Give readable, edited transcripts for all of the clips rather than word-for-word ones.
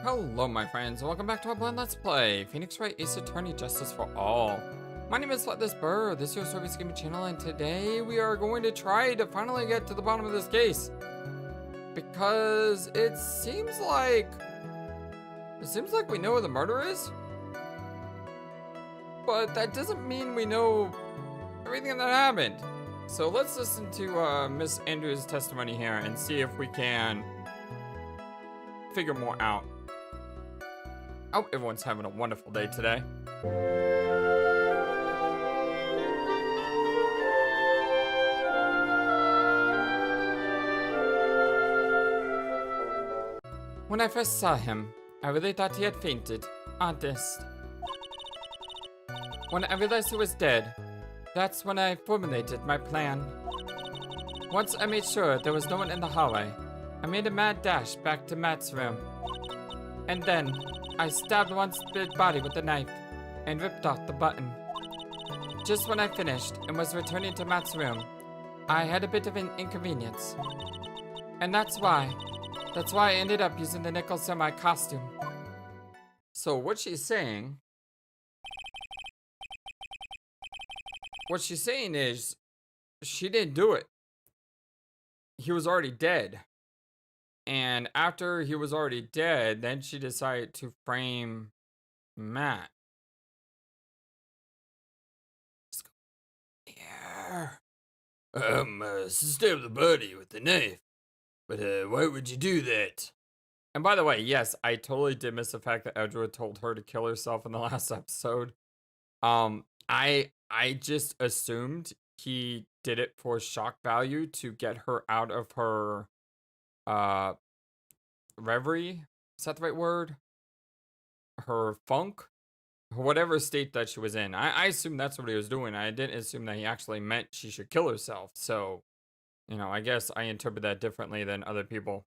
Hello my friends, welcome back to our blind Let's Play Phoenix Wright Ace Attorney Justice for All. My name is FlightlessBird, this is your service gaming channel, and today we are going to try to finally get to the bottom of this case. Because it seems like we know who the murderer is. But that doesn't mean we know everything that happened. So let's listen to Miss Andrews' testimony here and see if we can figure more out. I hope everyone's having a wonderful day today. When I first saw him, I really thought he had fainted. Honest. When I realized he was dead, that's when I formulated my plan. Once I made sure there was no one in the hallway, I made a mad dash back to Matt's room. And then, I stabbed one split body with a knife and ripped off the button. Just when I finished and was returning to Matt's room, I had a bit of an inconvenience. And that's why I ended up using the nickel semi costume. So what she's saying is she didn't do it. He was already dead. And after he was already dead, then she decided to frame Matt. Let's go here. Stabbed the body with the knife. But, why would you do that? And by the way, yes, I totally did miss the fact that Edgewood told her to kill herself in the last episode. I just assumed he did it for shock value to get her out of her reverie, is that the right word? Her funk? Whatever state that she was in. I assumed that's what he was doing. I didn't assume that he actually meant she should kill herself. So, you know, I guess I interpret that differently than other people.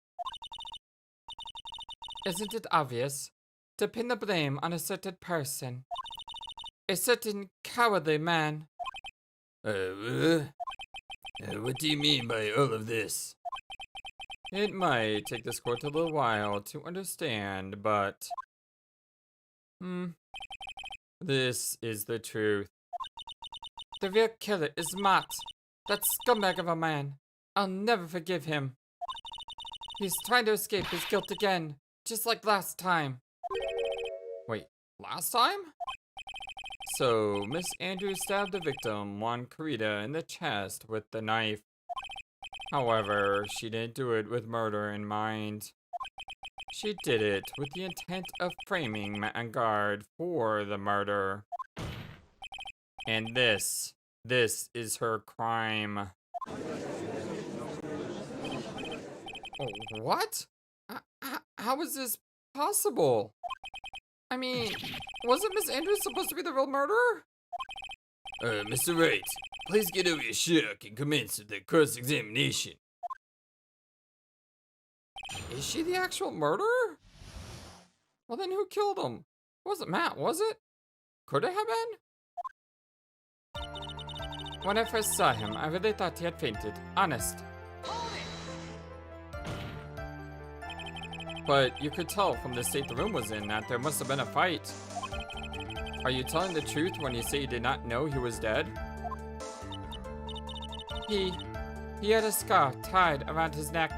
Isn't it obvious? To pin the blame on a certain person. A certain cowardly man. What do you mean by all of this? It might take this court a little while to understand, but... this is the truth. The real killer is Matt. That scumbag of a man. I'll never forgive him. He's trying to escape his guilt again, just like last time. Wait, last time? So, Miss Andrews stabbed the victim, Juan Carita, in the chest with the knife. However, she didn't do it with murder in mind. She did it with the intent of framing Matt and Guard for the murder. And this is her crime. Oh, what? How is this possible? I mean, wasn't Miss Andrews supposed to be the real murderer? Mr. Wright, please get over your shock and commence with the cross-examination. Is she the actual murderer? Well then who killed him? It wasn't Matt, was it? Could it have been? When I first saw him, I really thought he had fainted. Honest. But you could tell from the state the room was in that there must have been a fight. Are you telling the truth when you say you did not know he was dead? He had a scarf tied around his neck.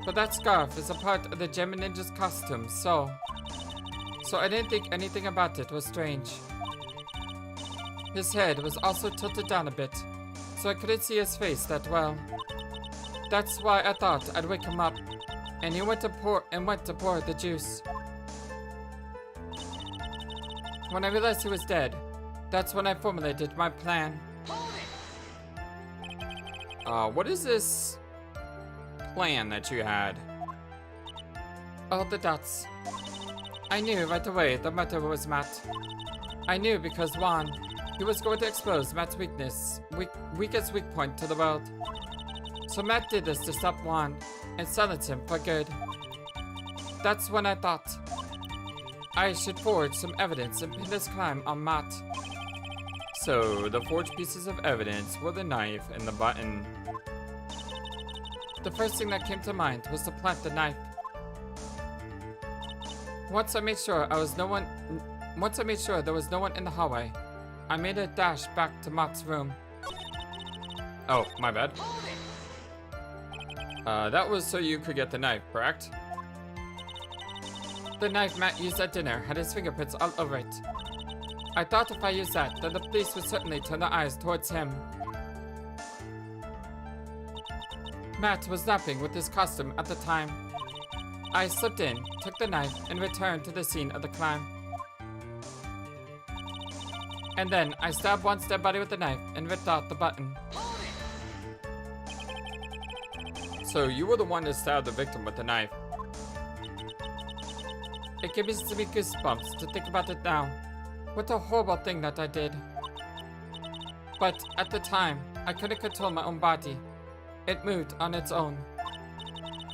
But that scarf is a part of the Gem Ninja's costume, so I didn't think anything about it was strange. His head was also tilted down a bit, so I couldn't see his face that well. That's why I thought I'd wake him up, and he went to pour the juice. When I realized he was dead, that's when I formulated my plan. What is this plan that you had? All the dots. I knew right away the murderer was Matt. I knew because Juan, he was going to expose Matt's weakest weak point to the world. So Matt did this to stop Juan and silence him for good. That's when I thought I should forge some evidence and pin this crime on Matt. So the forged pieces of evidence were the knife and the button. The first thing that came to mind was to plant the knife. Once I made sure there was no one in the hallway, I made a dash back to Matt's room. Oh, my bad. That was so you could get the knife, correct? The knife Matt used at dinner had his fingerprints all over it. I thought if I used that, then the police would certainly turn their eyes towards him. Matt was napping with his costume at the time. I slipped in, took the knife, and returned to the scene of the crime. And then I stabbed one dead body with the knife and ripped out the button. So you were the one to stab the victim with the knife. It gives me goosebumps to think about it now. What a horrible thing that I did. But at the time, I couldn't control my own body. It moved on its own.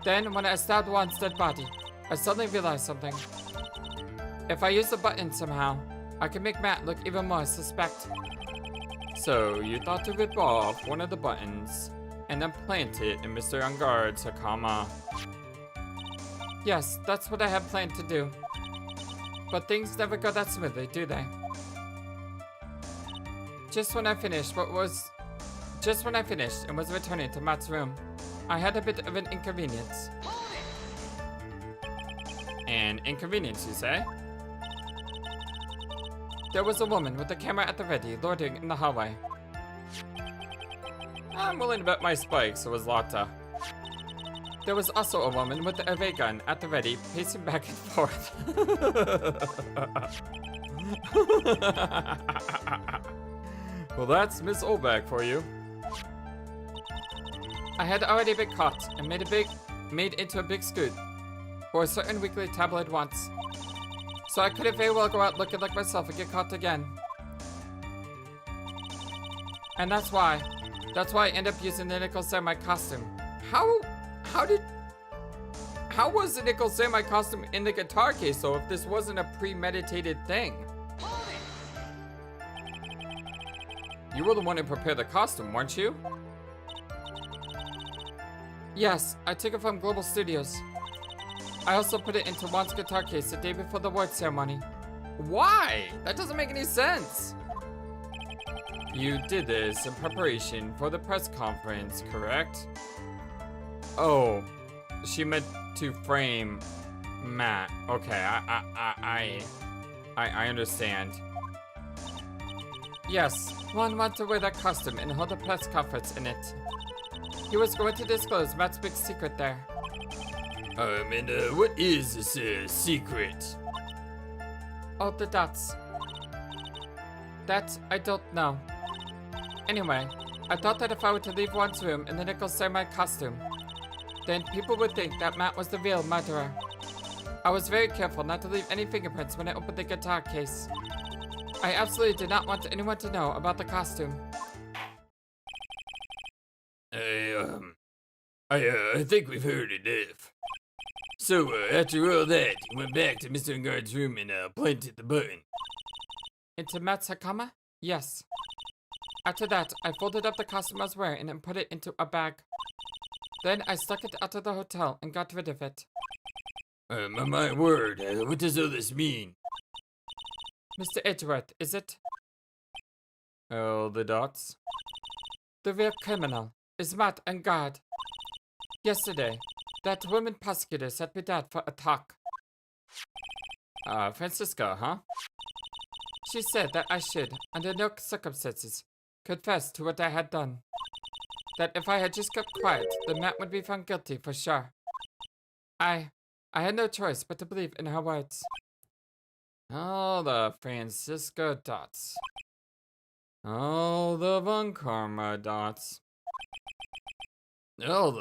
Then, when I stabbed one's dead body, I suddenly realized something. If I use the button somehow, I can make Matt look even more suspect. So you thought to rip off one of the buttons and then plant it in Mr. Youngguard's Hakama. Yes, that's what I had planned to do. But things never go that smoothly, do they? Just when I finished and was returning to Matt's room, I had a bit of an inconvenience. An inconvenience, you say? There was a woman with a camera at the ready, loitering in the hallway. I'm willing to bet my spikes it was Lotta. There was also a woman with a ray gun at the ready, pacing back and forth. Well, that's Miss Olbeck for you. I had already been caught and made into a big scoop for a certain weekly tabloid once. So I couldn't very well go out looking like myself and get caught again. And that's why I ended up using the Nickel Samurai costume. How was the Nickel Samurai costume in the guitar case though if this wasn't a premeditated thing? You were the one who prepared the costume, weren't you? Yes, I took it from Global Studios. I also put it into Juan's guitar case the day before the award ceremony. Why? That doesn't make any sense. You did this in preparation for the press conference, correct? Oh, she meant to frame Matt. Okay, I understand. Yes, Juan wanted to wear that costume and hold a press conference in it. He was going to disclose Matt's big secret there. And what is this secret? Oh, the dots. That I don't know. Anyway, I thought that if I were to leave Juan's room in the Nickel Samurai costume, then people would think that Matt was the real murderer. I was very careful not to leave any fingerprints when I opened the guitar case. I absolutely did not want anyone to know about the costume. I think we've heard enough. So, after all that, you went back to Mr. Guard's room and planted the button. Into Matt's Hakama? Yes. After that, I folded up the costume I was wearing and put it into a bag. Then I stuck it out of the hotel and got rid of it. My word, what does all this mean? Mr. Edgeworth, is it? Oh, the dots? The real criminal is Matt and God. Yesterday, that woman prosecutor set me down for a talk. Francisca, huh? She said that I should, under no circumstances, confess to what I had done. That if I had just kept quiet, then Matt would be found guilty for sure. I had no choice but to believe in her words. Oh, the Francisca dots. Oh, the Von Karma dots. Oh,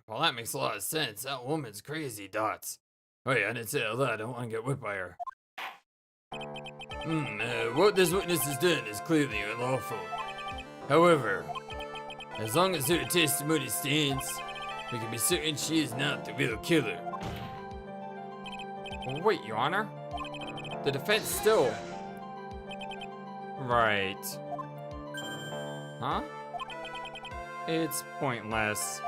well, that makes a lot of sense. That woman's crazy dots. Oh yeah, I didn't say that. I don't want to get whipped by her. What this witness has done is clearly unlawful. However, as long as her testimony stands, we can be certain she is not the real killer. Wait, Your Honor? The defense still... Right. Huh? It's pointless.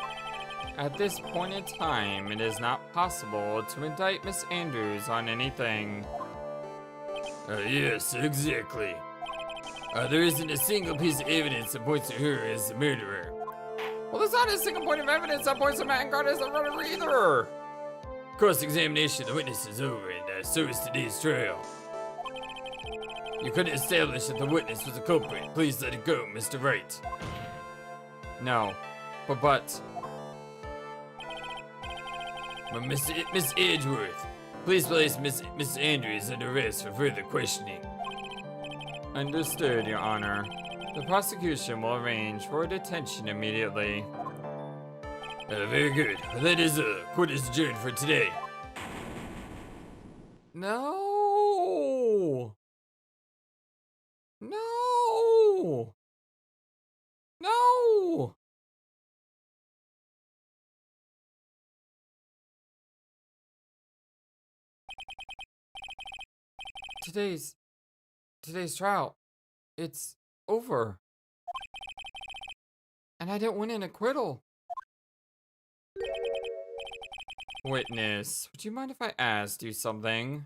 At this point in time, it is not possible to indict Miss Andrews on anything. Yes, exactly. There isn't a single piece of evidence that points to her as the murderer. Well, there's not a single point of evidence that points to Matt and God as the murderer either. Cross-examination of the witness is over, and so is today's trial. You couldn't establish that the witness was a culprit. Please let it go, Mr. Wright. No, but... Miss Edgeworth, please place Miss Andrews under arrest for further questioning. Understood, Your Honor. The prosecution will arrange for a detention immediately. Very good. That is, court is adjourned for today. No! No! No! Today's trial, it's over. And I didn't win an acquittal. Witness, would you mind if I asked you something?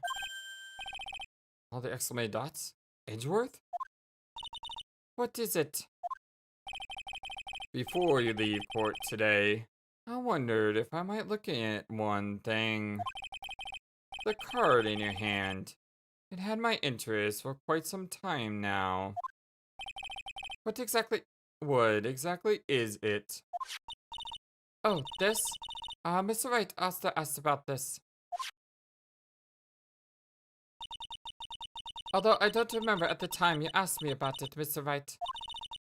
All the exclamated dots? Edgeworth? What is it? Before you leave court today, I wondered if I might look at one thing. The card in your hand. It had my interest for quite some time now. What exactly is it? Oh, this? Mr. Wright asked about this. Although I don't remember at the time you asked me about it, Mr. Wright.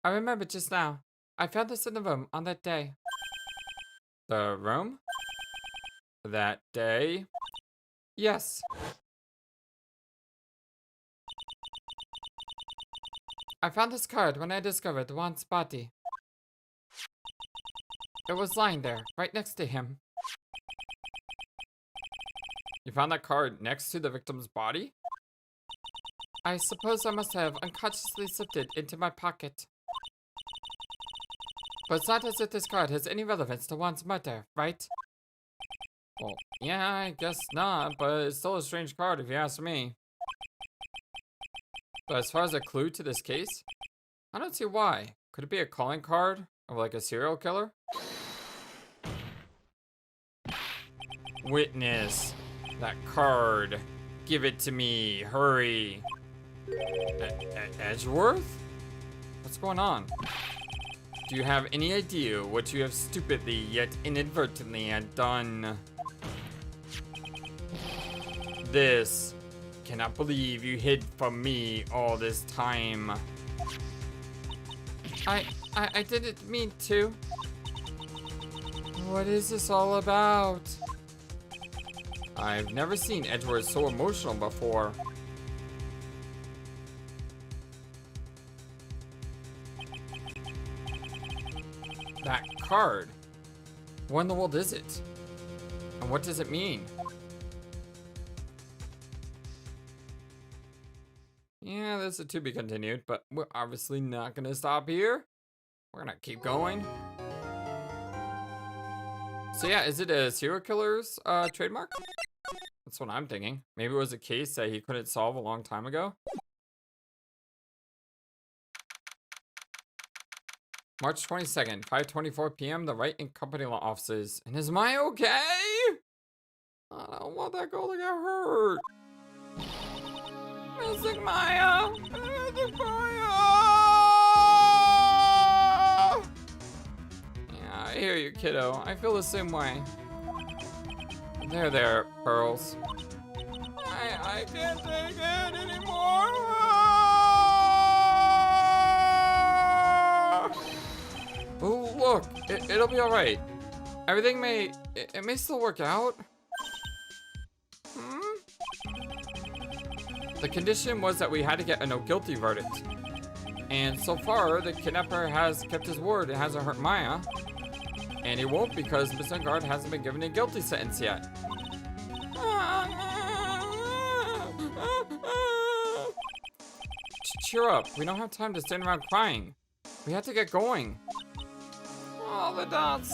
I remember just now. I found this in the room on that day. The room? That day? Yes. I found this card when I discovered Juan's body. It was lying there, right next to him. You found that card next to the victim's body? I suppose I must have unconsciously slipped it into my pocket. But it's not as if this card has any relevance to Juan's murder, right? Well, yeah, I guess not, but it's still a strange card if you ask me. But as far as a clue to this case, I don't see why. Could it be a calling card? Or like a serial killer? Witness. That card. Give it to me. Hurry. Edgeworth? What's going on? Do you have any idea what you have stupidly yet inadvertently had done? This. Cannot believe you hid from me all this time. I didn't mean to. What is this all about? I've never seen Edgeworth so emotional before. That card. What in the world is it? And what does it mean? Yeah, this is to be continued, but we're obviously not gonna stop here. We're gonna keep going. So yeah, is it a serial killer's trademark? That's what I'm thinking. Maybe it was a case that he couldn't solve a long time ago. March 22nd, 5:24 p.m. The Wright and Company Law offices. And is Maya okay? I don't want that girl to get hurt. Missing Maya! Missing Maya! Yeah, I hear you, kiddo. I feel the same way. There, Pearls. I can't take it anymore! Oh, look! It'll be alright. Everything may still work out. The condition was that we had to get a no guilty verdict. And so far, the kidnapper has kept his word. It hasn't hurt Maya. And he won't because Mr. Guard hasn't been given a guilty sentence yet. Cheer up. We don't have time to stand around crying. We have to get going. All the dots.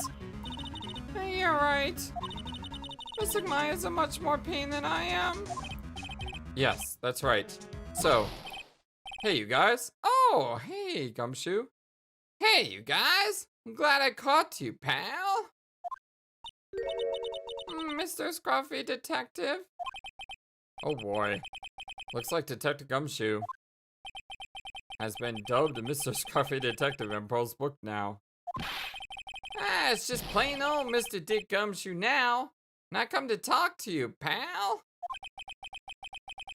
Hey, you're right. Mr. Maya's in much more pain than I am. Yes, that's right. So, hey, you guys. Oh, hey, Gumshoe. Hey, you guys. I'm glad I caught you, pal. Mr. Scruffy Detective. Oh boy. Looks like Detective Gumshoe has been dubbed Mr. Scruffy Detective in Pearl's book now. It's just plain old Mr. Dick Gumshoe now. And I come to talk to you, pal.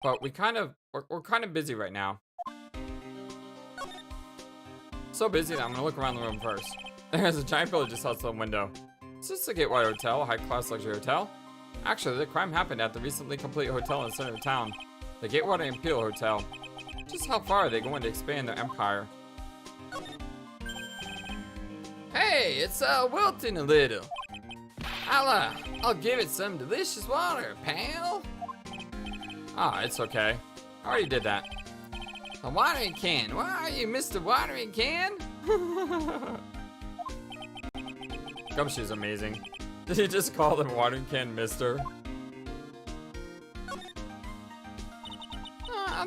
But we're kind of busy right now. So busy that I'm gonna look around the room first. There's a giant pillar just outside the window. Is this the Gateway Hotel, a high-class luxury hotel? Actually, the crime happened at the recently completed hotel in the center of town, the Gateway and Peel Hotel. Just how far are they going to expand their empire? Hey, it's wilting a little. I'll give it some delicious water, pal. Ah, it's okay. I already did that. A watering can. Where are you, Mr. Watering Can? Gumshoe's amazing. Did he just call the watering can Mister?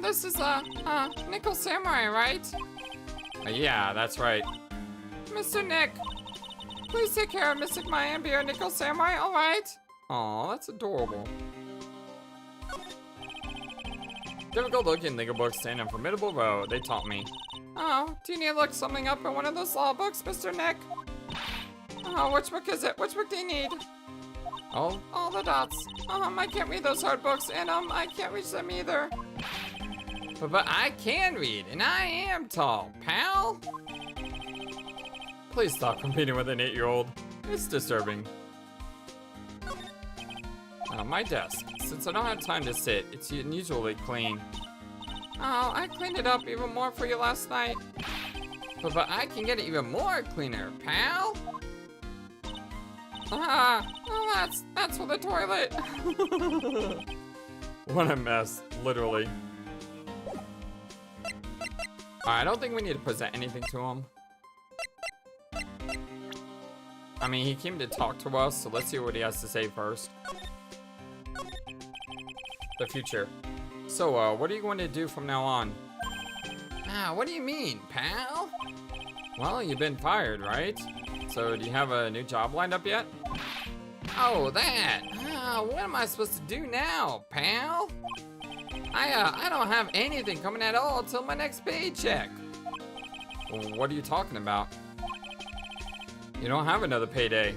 This is Nickel Samurai, right? Yeah, that's right. Mr. Nick, please take care of Mr. Maya and be our Nickel Samurai, alright? Aw, that's adorable. Difficult looking legal books stand on a formidable row. They taught me. Oh, do you need to look something up in one of those law books, Mr. Nick? Oh, which book is it? Which book do you need? All the dots. I can't read those hard books, and I can't reach them either. But I can read, and I am tall, pal. Please stop competing with an 8-year-old. It's disturbing. My desk. Since I don't have time to sit, it's unusually clean. Oh, I cleaned it up even more for you last night. But I can get it even more cleaner, pal. That's for the toilet. What a mess, literally. I don't think we need to present anything to him. I mean, he came to talk to us, so let's hear what he has to say first. The future. So, what are you going to do from now on? What do you mean, pal? Well, you've been fired, right? So, do you have a new job lined up yet? Oh, that! What am I supposed to do now, pal? I don't have anything coming at all till my next paycheck. Well, what are you talking about? You don't have another payday.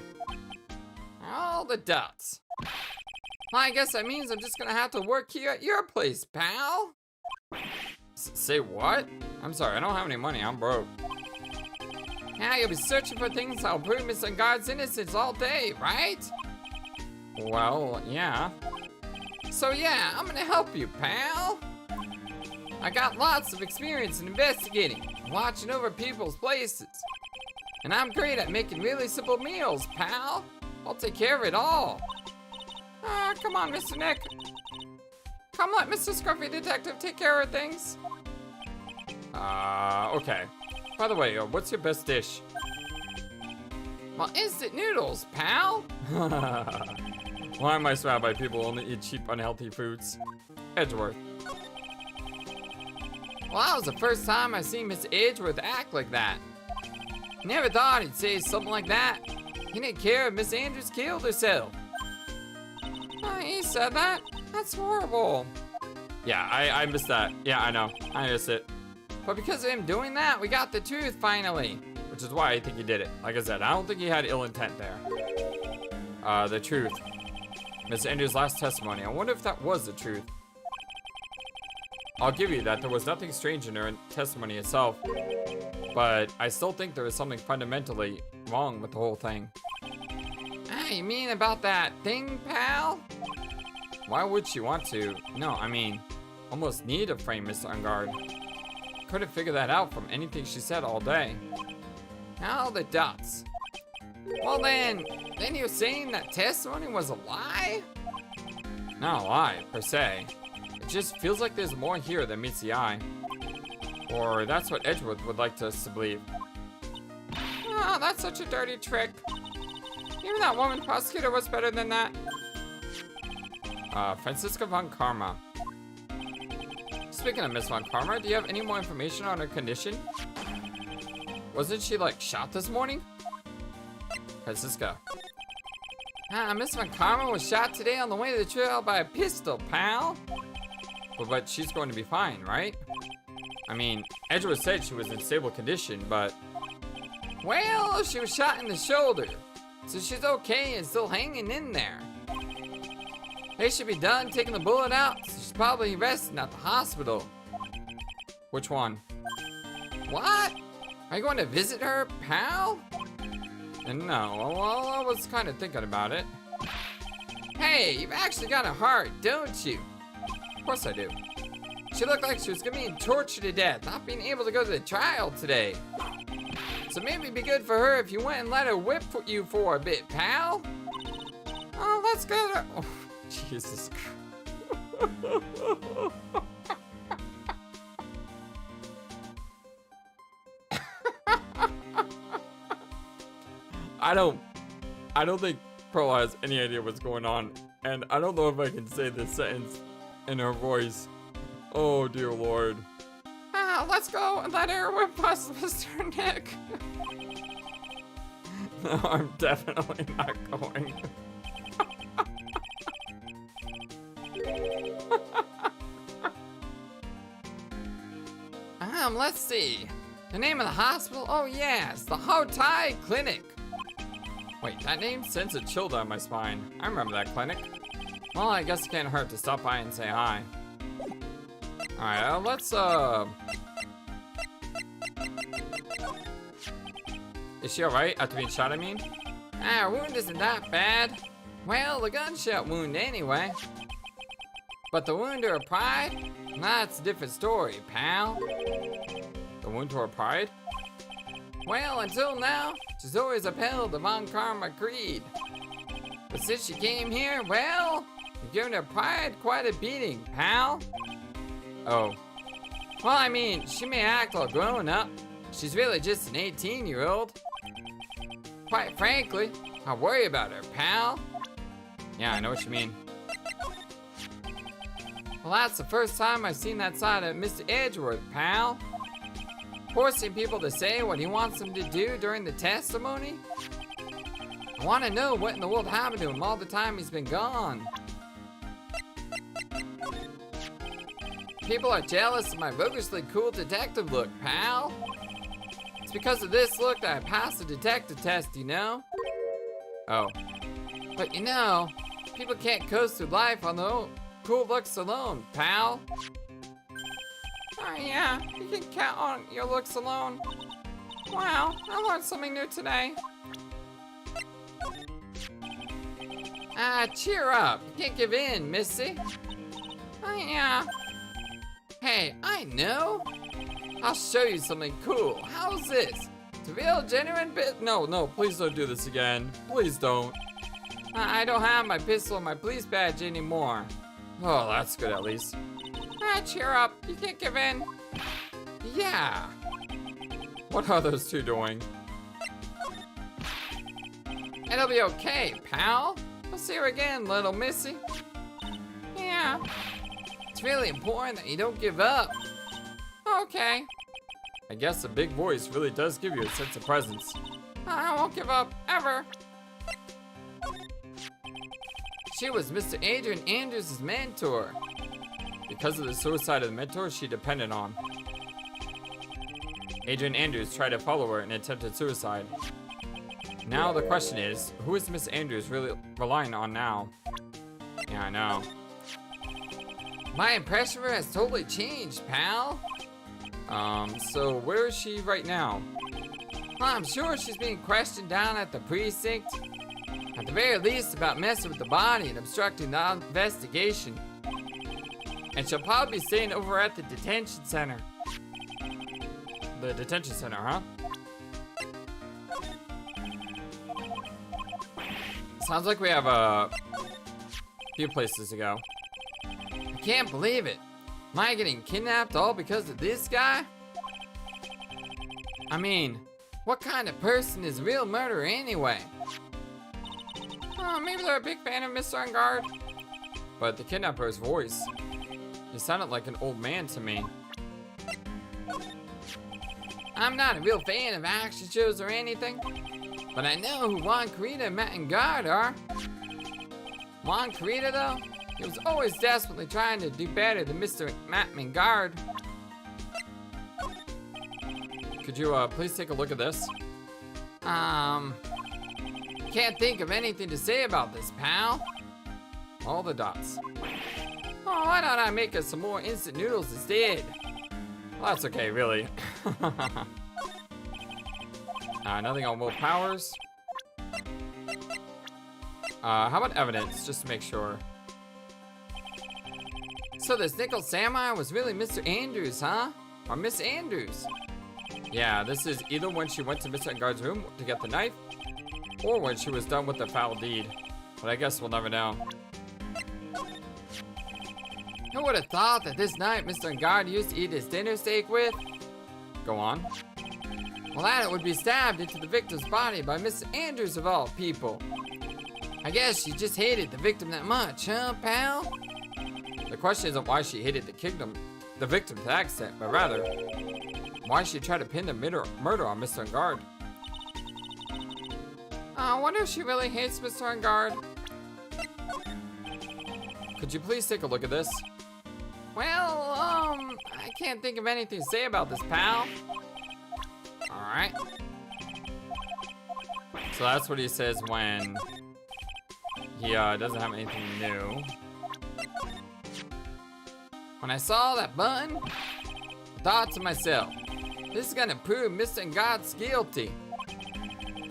All the dots. Well, I guess that means I'm just gonna have to work here at your place, pal. Say what? I'm sorry, I don't have any money, I'm broke. Yeah, you'll be searching for things that'll prove Mr. Guard's innocence all day, right? Well, yeah. So yeah, I'm gonna help you, pal. I got lots of experience in investigating, watching over people's places. And I'm great at making really simple meals, pal. I'll take care of it all. Come on, Mr. Nick. Come let Mr. Scruffy Detective take care of things. Okay. By the way, what's your best dish? Well, instant noodles, pal. Why am I surrounded by people who only eat cheap, unhealthy foods? Edgeworth. Well, that was the first time I seen Miss Edgeworth act like that. Never thought he'd say something like that. He didn't care if Miss Andrews killed herself. He said that? That's horrible. Yeah, I missed that. Yeah, I know. I missed it. But because of him doing that, we got the truth finally. Which is why I think he did it. Like I said, I don't think he had ill intent there. The truth. Miss Andrews' last testimony. I wonder if that was the truth. I'll give you that there was nothing strange in her testimony itself. But I still think there was something fundamentally wrong with the whole thing. You mean about that thing, pal? Why would she want to? No, I mean, almost need to frame Mr. Ungard. Couldn't figure that out from anything she said all day. All the dots. Well then you're saying that testimony was a lie? Not a lie, per se. It just feels like there's more here than meets the eye. Or that's what Edgeworth would like us to believe. Oh, that's such a dirty trick. Even that woman prosecutor was better than that. Francisca Von Karma. Speaking of Miss Von Karma, do you have any more information on her condition? Wasn't she, like, shot this morning? Francisca. Miss Von Karma was shot today on the way to the trail by a pistol, pal. But she's going to be fine, right? I mean, Edgeworth said she was in stable condition, but... Well, she was shot in the shoulder. So she's okay and still hanging in there. They should be done taking the bullet out, so she's probably resting at the hospital. Which one? What? Are you going to visit her, pal? And no, well, I was kind of thinking about it. Hey, you've actually got a heart, don't you? Of course I do. She looked like she was being tortured to death, not being able to go to the trial today. So maybe it'd be good for her if you went and let her whip you for a bit, pal. Oh, let's go to... Oh, Jesus Christ. I don't think Pearl has any idea what's going on, and I don't know if I can say this sentence in her voice. Oh dear Lord. Let's go and let her whip us, Mr. Nick. No, I'm definitely not going. Let's see. The name of the hospital? Oh yes, the Hotai Clinic. Wait, that name sends a chill down my spine. I remember that clinic. Well, I guess it can't hurt to stop by and say hi. Alright, let's, Is she alright after being shot, I mean? Her wound isn't that bad. Well, the gunshot wound anyway. But the wound to her pride? That's a different story, pal. The wound to her pride? Well, until now, she's always upheld the Von Karma creed. But since she came here, well, you've given her pride quite a beating, pal. Oh. Well, I mean, she may act all grown up. She's really just an 18-year-old. Quite frankly, I worry about her, pal. Yeah, I know what you mean. Well, that's the first time I've seen that side of Mr. Edgeworth, pal. Forcing people to say what he wants them to do during the testimony. I want to know what in the world happened to him all the time he's been gone. People are jealous of my roguishly cool detective look, pal. It's because of this look that I passed the detective test, you know? Oh. But you know, people can't coast through life on their own cool looks alone, pal. Oh yeah, you can count on your looks alone. Wow, I learned something new today. Cheer up. You can't give in, Missy. Oh yeah. Hey, I know. I'll show you something cool. How's this? It's a real genuine bit. No, please don't do this again. Please don't. I don't have my pistol and my police badge anymore. Oh, that's good at least. Cheer up. You can't give in. Yeah. What are those two doing? It'll be okay, pal. We'll see you again, little missy. Yeah. It's really important that you don't give up. Okay. I guess a big voice really does give you a sense of presence. I won't give up, ever. She was Mr. Adrian Andrews' mentor. Because of the suicide of the mentor she depended on. Adrian Andrews tried to follow her and attempted suicide. Now the question is, who is Miss Andrews really relying on now? Yeah, I know. My impression of her has totally changed, pal. So where is she right now? Well, I'm sure she's being questioned down at the precinct. At the very least about messing with the body and obstructing the investigation. And she'll probably be staying over at the detention center. The detention center, huh? Sounds like we have a few places to go. I can't believe it. Am I getting kidnapped all because of this guy? I mean, what kind of person is real murderer anyway? Oh, maybe they're a big fan of Mr. On Guard. But the kidnapper's voice, it sounded like an old man to me. I'm not a real fan of action shows or anything, but I know who Juan Carita and Matt and Guard are. Juan Carita, though, he was always desperately trying to do better than Mr. Matt and Guard. Could you please take a look at this? Can't think of anything to say about this, pal. All the dots. Oh, why don't I make us some more instant noodles instead? Well, that's okay, really. Nothing on Will Powers. How about evidence, just to make sure? So this nickel samurai was really Mr. Andrews, huh? Or Miss Andrews? Yeah, this is either when she went to Mr. Guard's room to get the knife, or when she was done with the foul deed. But I guess we'll never know. Who would have thought that this night Mr. Guard used to eat his dinner steak with? Go on. Well, that it would be stabbed into the victim's body by Mr. Andrews of all people. I guess she just hated the victim that much, huh, pal? The question isn't why she hated the victim to that extent, but rather, why she tried to pin the murder on Mr. Guard. I wonder if she really hates Mr. Guard. Could you please take a look at this? Well, I can't think of anything to say about this, pal. Alright. So that's what he says when he doesn't have anything new. When I saw that button, I thought to myself, this is gonna prove Mr. God's guilty.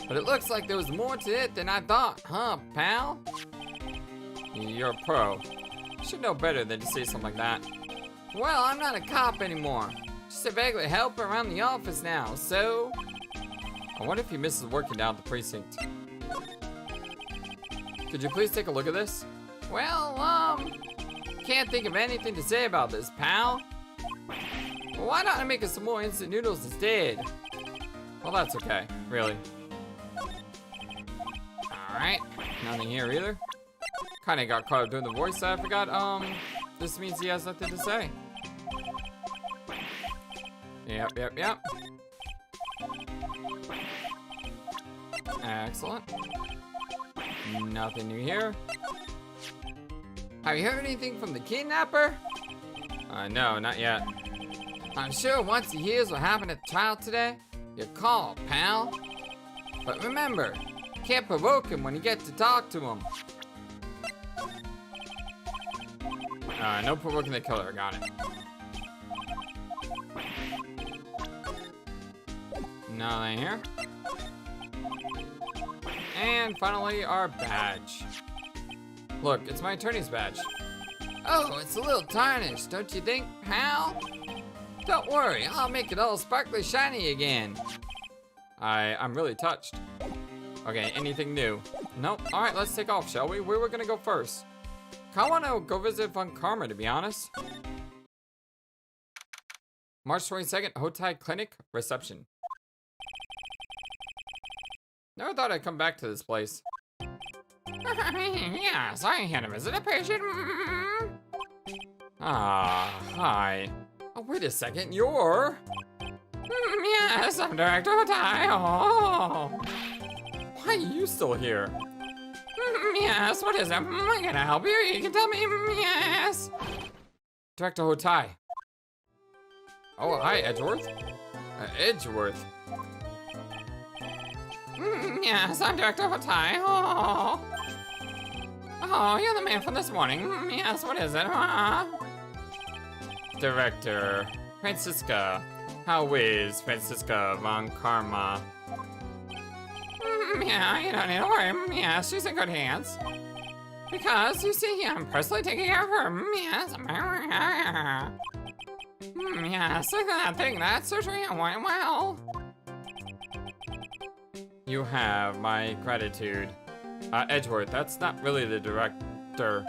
But it looks like there was more to it than I thought, huh, pal? You're a pro. You should know better than to say something like that. Well, I'm not a cop anymore. Just a regular helper around the office now, so... I wonder if he misses working down at the precinct. Could you please take a look at this? Well, can't think of anything to say about this, pal. Well, why not make us some more instant noodles instead? Well, that's okay, really. Alright, nothing here either. Kinda got caught up doing the voice, I forgot, this means he has nothing to say. Yep. Excellent. Nothing new here. Have you heard anything from the kidnapper? No, not yet. I'm sure once he hears what happened at the trial today, you'll call, pal. But remember, can't provoke him when you get to talk to him. No provoking the killer, got it. Nothing here. And finally, our badge. Look, it's my attorney's badge. Oh, it's a little tarnished, don't you think, pal? Don't worry, I'll make it all sparkly shiny again. I'm really touched. Okay, anything new? Nope. Alright, let's take off, shall we? Where we're gonna go first? I wanna go visit Von Karma, to be honest. March 22nd, Hotai Clinic, reception. Never thought I'd come back to this place. Yes, I had to visit a patient. Hi. Oh, wait a second, you're... Yes, I'm Director Hotai. Oh. Why are you still here? Yes, what is it? I can help you. You can tell me. Yes. Director Hotai. Oh, hi, Edgeworth. Edgeworth. Yes, I'm Director Hotai. Oh. Oh, you're the man from this morning. Yes, what is it? Director Francisca. How is Francisca Von Karma? Yeah, you don't need to worry. Yeah, she's in good hands. Because, you see, I'm personally taking care of her. Yes. Yes, I think that surgery went well. You have my gratitude. Edgeworth, that's not really the director.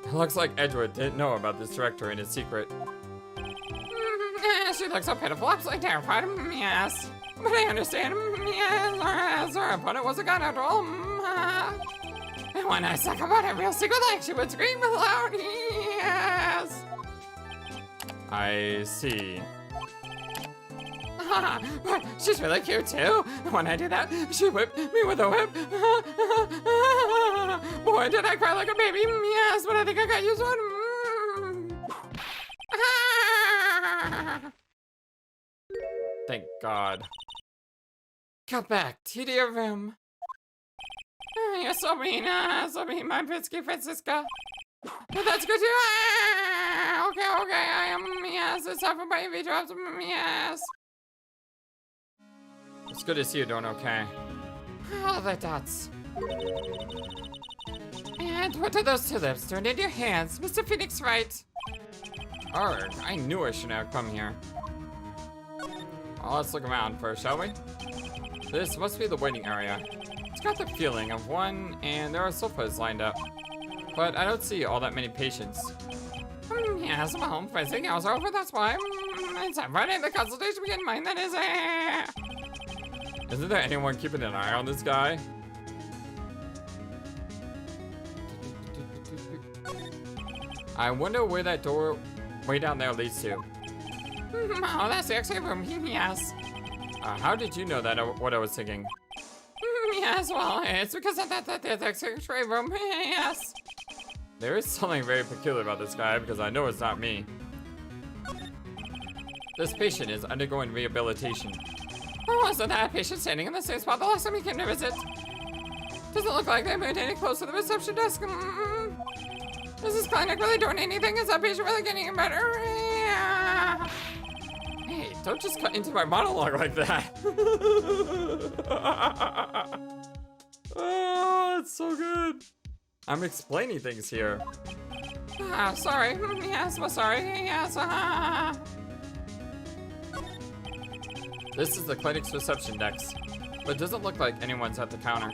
It looks like Edgeworth didn't know about this director in his secret. She looks so pitiful, absolutely terrified. Yes. But I understand. Yes, her opponent was a gun after all. And when I talk about a real secret like she would scream aloud. Yes! I see. But she's really cute too. When I do that, she whipped me with a whip. Boy, did I cry like a baby. Yes, but I think I got used one. Thank God. Come back to your room. You're so mean, my Prinsky Francisca. But that's good too. Okay, I am, yes, it's time for my EV drops, yes. It's good to see you doing okay. All the dots. And what are those tulips doing in your hands, Mr. Phoenix Wright? Arg, I knew I shouldn't have come here. Well, let's look around first, shall we? This must be the waiting area. It's got the feeling of one, and there are sofas lined up. But I don't see all that many patients. Yes, I'm home. Visiting hours are over, that's why. It's time Friday, the consultation begin. Mine, that is it. Isn't there anyone keeping an eye on this guy? I wonder where that door way down there leads to. Oh, that's the X-ray room. Yes. How did you know that what I was thinking? Yes, well, it's because of that X-ray room. Yes. There is something very peculiar about this guy because I know it's not me. This patient is undergoing rehabilitation. Oh, so that patient standing in the same spot the last time he came to visit. Doesn't look like they moved any closer to the reception desk. Is this clinic really doing anything? Is that patient really getting better? Yeah. Hey, don't just cut into my monologue like that. Oh, it's so good. I'm explaining things here. Sorry. Yes, well, sorry. Yes, This is the clinic's reception desk, but it doesn't look like anyone's at the counter.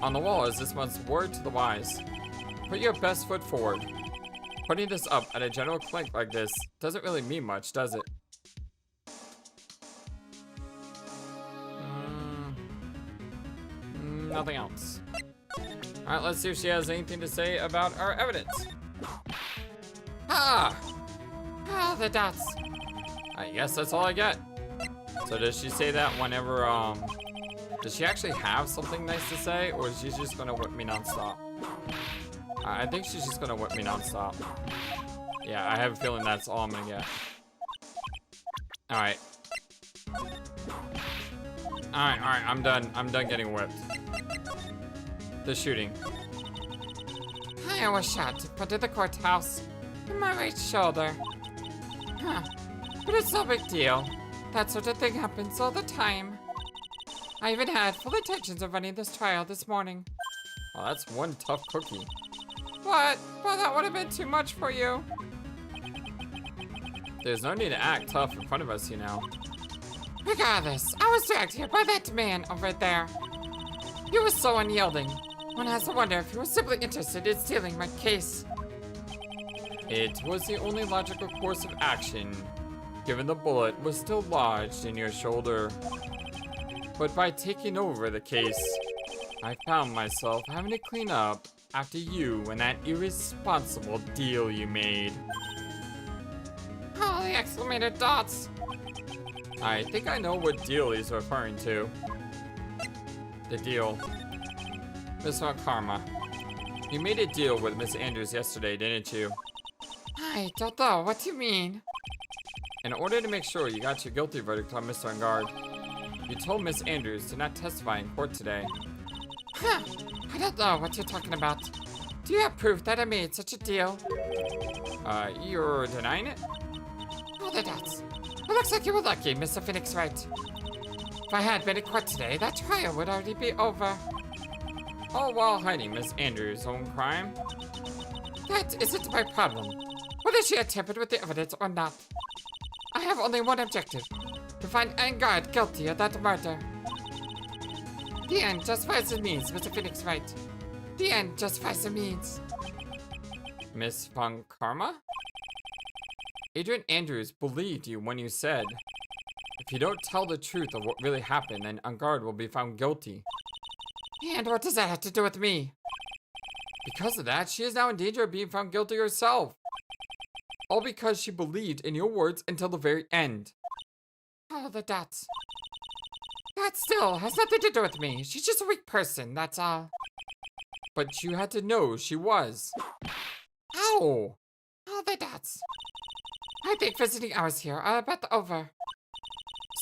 On the wall is this month's word to the wise. Put your best foot forward. Putting this up at a general clinic like this doesn't really mean much, does it? Nothing else. Alright, let's see if she has anything to say about our evidence. The dots. I guess that's all I get. So does she say that whenever, does she actually have something nice to say, or is she just gonna whip me nonstop? I think she's just gonna whip me nonstop. Yeah, I have a feeling that's all I'm gonna get. Alright. Alright, I'm done getting whipped. The shooting. I was shot in front of the courthouse in my right shoulder. But it's no big deal. That sort of thing happens all the time. I even had full intentions of running this trial this morning. Well, that's one tough cookie. What? Well, that would have been too much for you. There's no need to act tough in front of us, you know. Regardless, I was dragged here by that man over there. He was so unyielding. One has to wonder if he was simply interested in stealing my case. It was the only logical course of action, given the bullet was still lodged in your shoulder. But by taking over the case, I found myself having to clean up after you and that irresponsible deal you made. Oh, the exclamated dots. I think I know what deal he's referring to. The deal. Miss Karma, you made a deal with Miss Andrews yesterday, didn't you? I don't know. What do you mean? In order to make sure you got your guilty verdict on Mr. Engard, you told Miss Andrews to not testify in court today. I don't know what you're talking about. Do you have proof that I made such a deal? You're denying it? Oh, the dots. It looks like you were lucky, Mr. Phoenix Wright. If I had been in court today, that trial would already be over. All while hiding Miss Andrews' own crime? That isn't my problem. Whether she had tampered with the evidence or not. I have only one objective. To find Engard guilty of that murder. The end justifies the means, Mr. Phoenix Wright. The end justifies the means. Miss Von Karma? Adrian Andrews believed you when you said, if you don't tell the truth of what really happened, then Engard will be found guilty. And what does that have to do with me? Because of that, she is now in danger of being found guilty herself. All because she believed in your words until the very end. Oh, the dots. That still has nothing to do with me. She's just a weak person, that's all. But you had to know she was. Ow! Oh, the dots. I think visiting hours here are about over.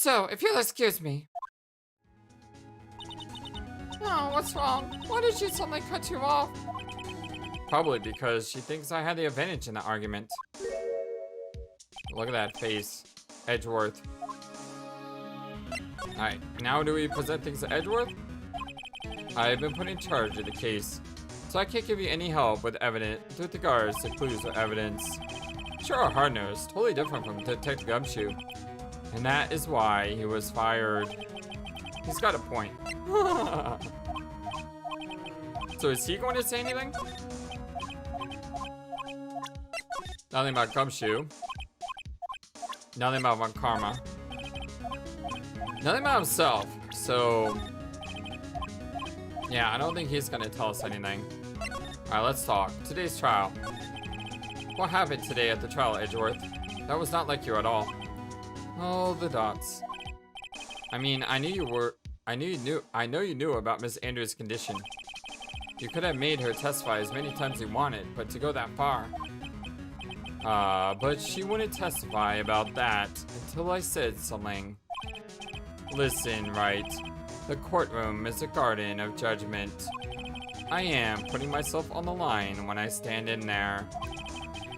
So, if you'll excuse me. Oh, what's wrong? Why did she suddenly cut you off? Probably because she thinks I had the advantage in the argument. Look at that face. Edgeworth. Alright, now do we present things to Edgeworth? I've been put in charge of the case, so I can't give you any help with evidence with regards to clues or evidence. Sure, hard-nosed, totally different from Detective Gumshoe. And that is why he was fired. He's got a point. So is he going to say anything? Nothing about Gumshoe. Nothing about Von Karma. Nothing about himself. So, yeah, I don't think he's gonna tell us anything. Alright, let's talk. Today's trial. What happened today at the trial, Edgeworth? That was not like you at all. Oh, the dots. I mean, I know you knew about Miss Andrews' condition. You could have made her testify as many times you wanted, but to go that far. But she wouldn't testify about that until I said something. Listen, Wright. The courtroom is a garden of judgment. I am putting myself on the line when I stand in there.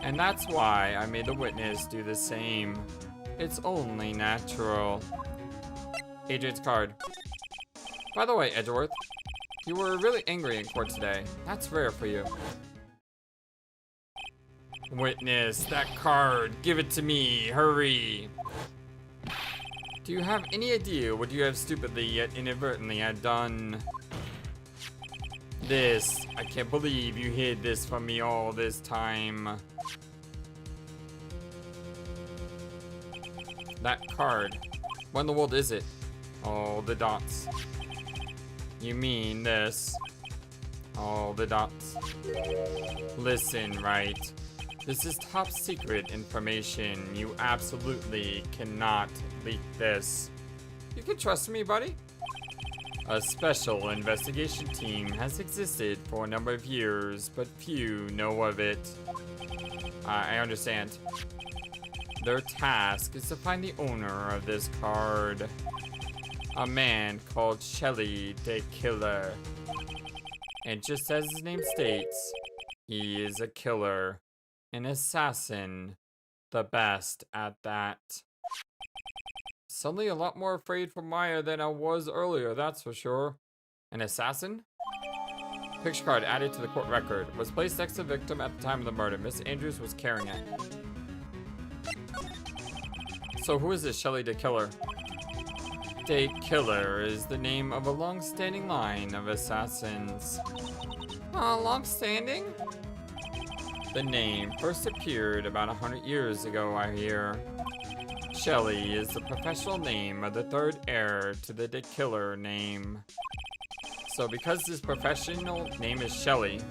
And that's why I made the witness do the same. It's only natural. Agent's card. By the way, Edgeworth, you were really angry in court today. That's rare for you. Witness, that card. Give it to me. Hurry. Do you have any idea what you have stupidly yet inadvertently had done? This. I can't believe you hid this from me all this time. That card. What in the world is it? Oh, the dots. You mean this? Oh, the dots. Listen, Wright. This is top secret information. You absolutely cannot leak this. You can trust me, buddy. A special investigation team has existed for a number of years, but few know of it. I understand. Their task is to find the owner of this card. A man called Shelly the Killer. And just as his name states, he is a killer. An assassin. The best at that. Suddenly a lot more afraid for Maya than I was earlier, that's for sure. An assassin? Picture card added to the court record. Was placed next to the victim at the time of the murder. Miss Andrews was carrying it. So who is this Shelly the Killer? The Killer is the name of a long-standing line of assassins. Long-standing? The name first appeared about 100 years ago, I hear. Shelly is the professional name of the third heir to the Killer name. So because his professional name is Shelly,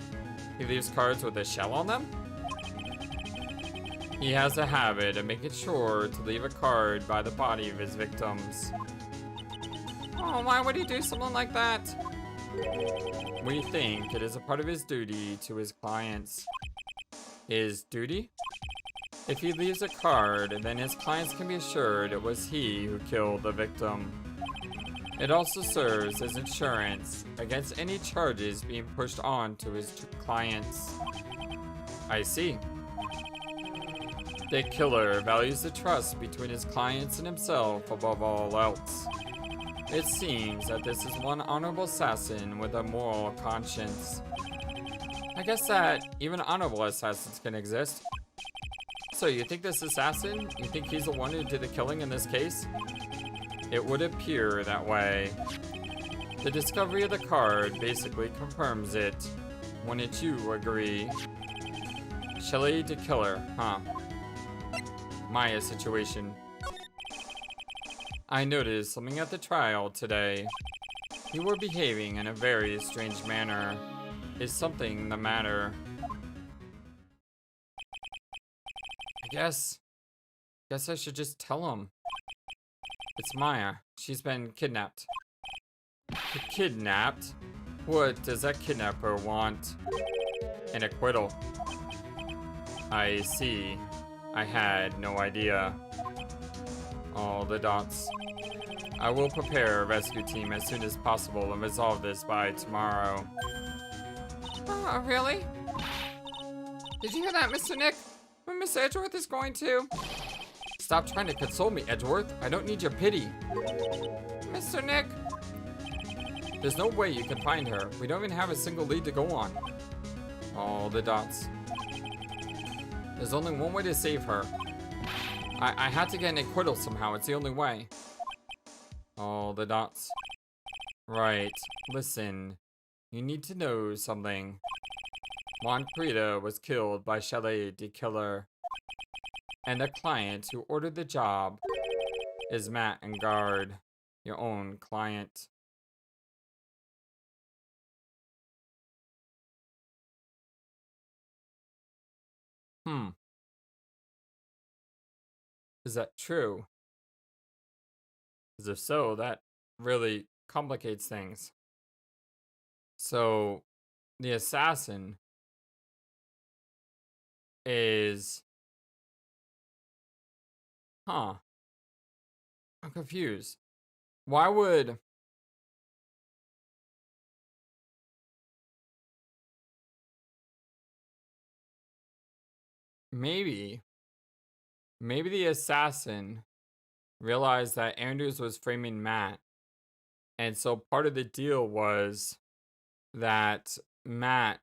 he leaves cards with a shell on them? He has a habit of making sure to leave a card by the body of his victims. Oh, why would he do something like that? We think it is a part of his duty to his clients. His duty? If he leaves a card, then his clients can be assured it was he who killed the victim. It also serves as insurance against any charges being pushed on to his clients. I see. The Killer values the trust between his clients and himself above all else. It seems that this is one honorable assassin with a moral conscience. I guess that even honorable assassins can exist. So you think this assassin, you think he's the one who did the killing in this case? It would appear that way. The discovery of the card basically confirms it. Wouldn't you agree? Shelly the Killer, huh? Maya's situation. I noticed something at the trial today. You were behaving in a very strange manner. Is something the matter? I guess I should just tell him. It's Maya. She's been kidnapped. Kidnapped? What does that kidnapper want? An acquittal. I see. I had no idea. All the dots. I will prepare a rescue team as soon as possible and resolve this by tomorrow. Oh, really? Did you hear that, Mr. Nick? When Mr. Edgeworth is going to... Stop trying to console me, Edgeworth. I don't need your pity. Mr. Nick? There's no way you can find her. We don't even have a single lead to go on. All the dots. There's only one way to save her. I had to get an acquittal somehow. It's the only way. All the dots. Right. Listen. You need to know something. Juan Prida was killed by Shelly, the killer. And the client who ordered the job is Matt and Guard, your own client. Is that true? Because if so, that really complicates things. So, the assassin is... I'm confused. Why would... Maybe the assassin realized that Andrews was framing Matt. And so part of the deal was that Matt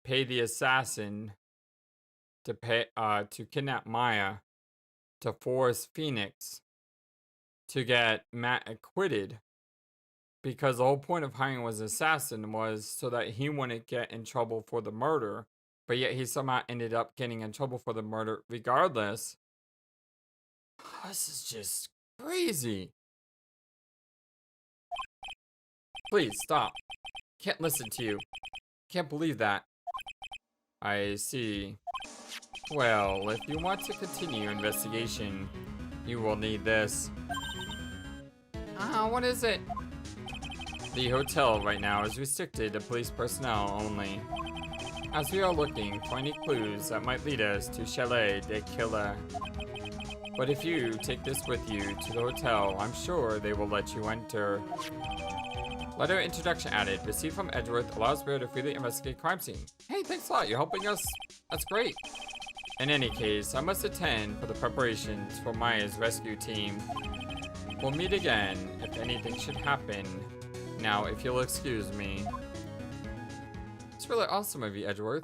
paid the assassin to kidnap Maya to force Phoenix to get Matt acquitted. Because the whole point of hiring was an assassin was so that he wouldn't get in trouble for the murder. But yet he somehow ended up getting in trouble for the murder regardless. This is just crazy. Please, stop. Can't listen to you. Can't believe that. I see. Well, if you want to continue your investigation, you will need this. What is it? The hotel right now is restricted to police personnel only, as we are looking for any clues that might lead us to Shelly, the killer. But if you take this with you to the hotel, I'm sure they will let you enter. Letter introduction added. Received from Edgeworth allows Bear to freely investigate crime scene. Hey, thanks a lot. You're helping us. That's great. In any case, I must attend for the preparations for Maya's rescue team. We'll meet again if anything should happen. Now, if you'll excuse me. It's really awesome of you, Edgeworth.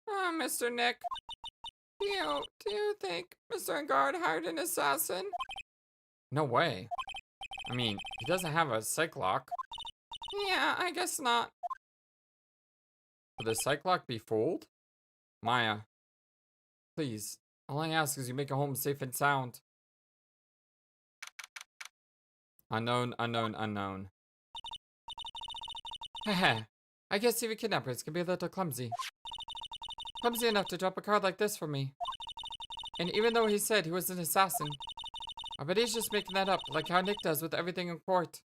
Mr. Nick. Do you think Mr. Guard hired an assassin? No way. I mean, he doesn't have a psych lock. Yeah, I guess not. Would the psych lock be fooled? Maya. Please, all I ask is you make it home safe and sound. Unknown, unknown, unknown. Heh. I guess even kidnappers can be a little clumsy. Clumsy enough to drop a card like this for me. And even though he said he was an assassin, I bet he's just making that up, like how Nick does with everything in court.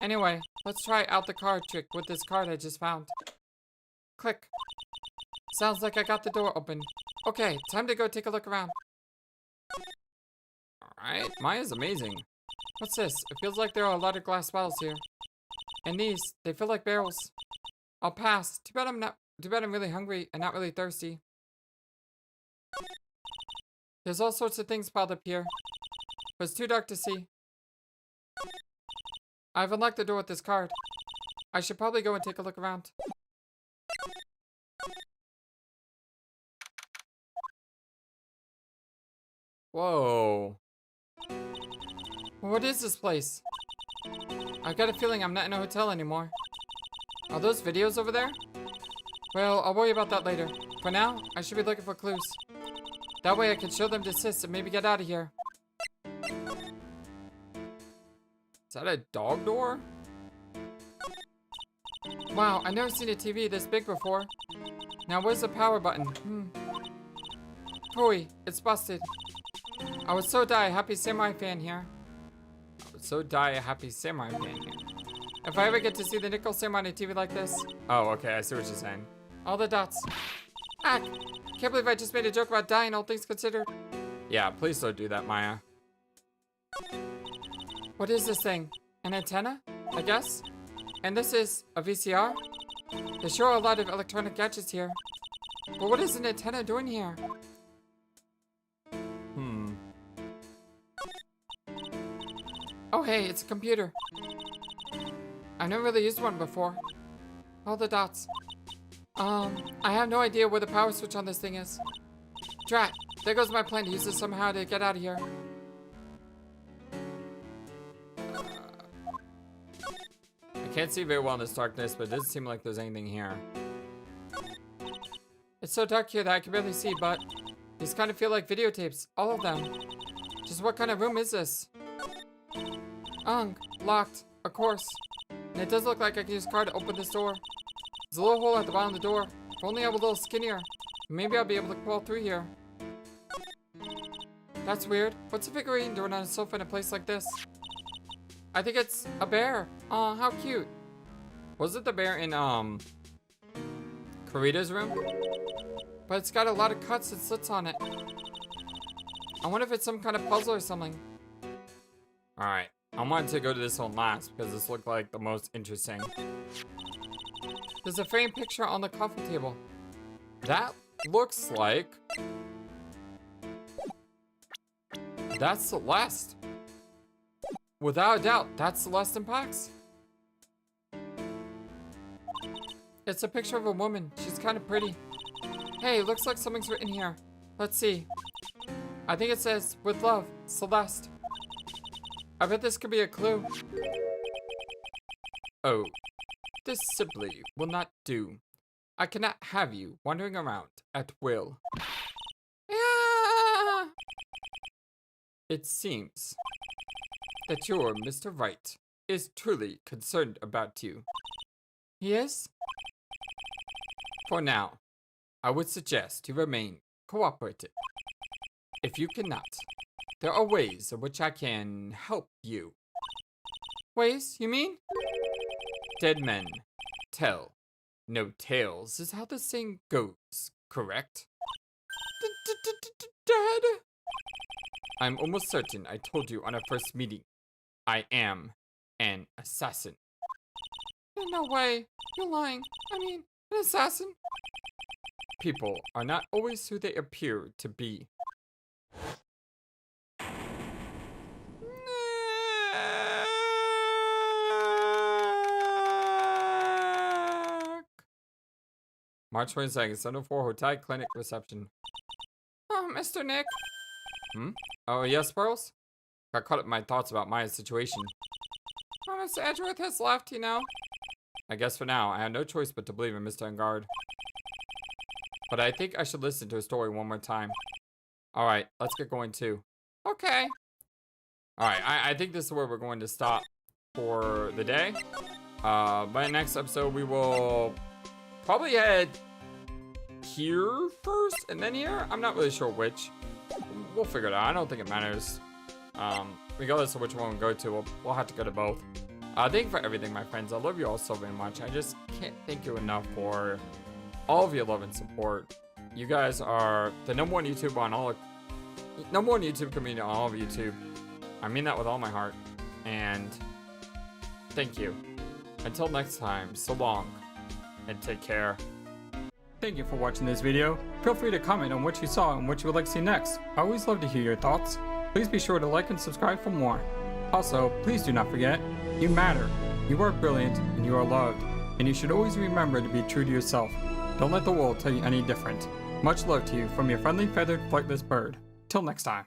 Anyway, let's try out the card trick with this card I just found. Click. Sounds like I got the door open. Okay, time to go take a look around. Alright, Maya's amazing. What's this? It feels like there are a lot of glass bottles here. And these, they feel like barrels. I'll pass. Too bad I'm really hungry and not really thirsty. There's all sorts of things piled up here, but it's too dark to see. I've unlocked the door with this card. I should probably go and take a look around. Whoa. What is this place? I've got a feeling I'm not in a hotel anymore. Are those videos over there? Well, I'll worry about that later. For now, I should be looking for clues. That way I can show them to Sis and maybe get out of here. Is that a dog door? Wow, I've never seen a TV this big before. Now where's the power button? Hooey, it's busted. I would so die a happy samurai fan here. If I ever get to see the nickel samurai on a TV like this. Oh, okay, I see what you're saying. All the dots. Ah, can't believe I just made a joke about dying, all things considered. Yeah, please don't do that, Maya. What is this thing? An antenna, I guess? And this is a VCR? There's sure a lot of electronic gadgets here. But what is an antenna doing here? Oh hey, it's a computer. I've never really used one before. All the dots. I have no idea where the power switch on this thing is. Drat, there goes my plan to use this somehow to get out of here. I can't see very well in this darkness, but it doesn't seem like there's anything here. It's so dark here that I can barely see, but these kind of feel like videotapes, all of them. Just what kind of room is this? Locked, of course. And it does look like I can use a card to open this door. There's a little hole at the bottom of the door. If only I was a little skinnier, maybe I'll be able to crawl through here. That's weird. What's a figurine doing on a sofa in a place like this? I think it's a bear. Aw, how cute. Was it the bear in, Karita's room? But it's got a lot of cuts and slits on it. I wonder if it's some kind of puzzle or something. Alright, I wanted to go to this one last because this looked like the most interesting. There's a framed picture on the coffee table. That looks like... that's Celeste. Without a doubt, that's Celeste in Pax. It's a picture of a woman. She's kind of pretty. Hey, looks like something's written here. Let's see. I think it says, with love, Celeste. I bet this could be a clue. Oh, this simply will not do. I cannot have you wandering around at will. Yeah. It seems that your Mr. Wright is truly concerned about you. He is? For now, I would suggest you remain cooperative. If you cannot, there are ways in which I can help you. Ways, you mean? Dead men tell no tales is how the saying goes, correct? Dead? I'm almost certain I told you on our first meeting. I am an assassin. No way. You're lying. I mean, an assassin? People are not always who they appear to be. March 22nd, 704 Hotel Clinic Reception. Oh, Mr. Nick. Oh, yes, Pearls? Got caught up in my thoughts about Maya's situation. Oh, Mr. Edgeworth has left, you know. I guess for now, I had no choice but to believe in Mr. Engard. But I think I should listen to his story one more time. Alright, let's get going too. Okay. Alright, I think this is where we're going to stop for the day. By next episode, we will probably head here first and then here. I'm not really sure which. We'll figure it out. I don't think it matters. Regardless of which one we go to, we'll have to go to both. Thank you for everything, my friends. I love you all so very much. I just can't thank you enough for all of your love and support. You guys are the #1 YouTuber on all, #1 YouTube community on all of YouTube. I mean that with all my heart. And thank you. Until next time, so long and take care. Thank you for watching this video. Feel free to comment on what you saw and what you would like to see next. I always love to hear your thoughts. Please be sure to like and subscribe for more. Also, please do not forget, you matter, you are brilliant, and you are loved. And you should always remember to be true to yourself. Don't let the world tell you any different. Much love to you from your friendly feathered flightless bird. Till next time.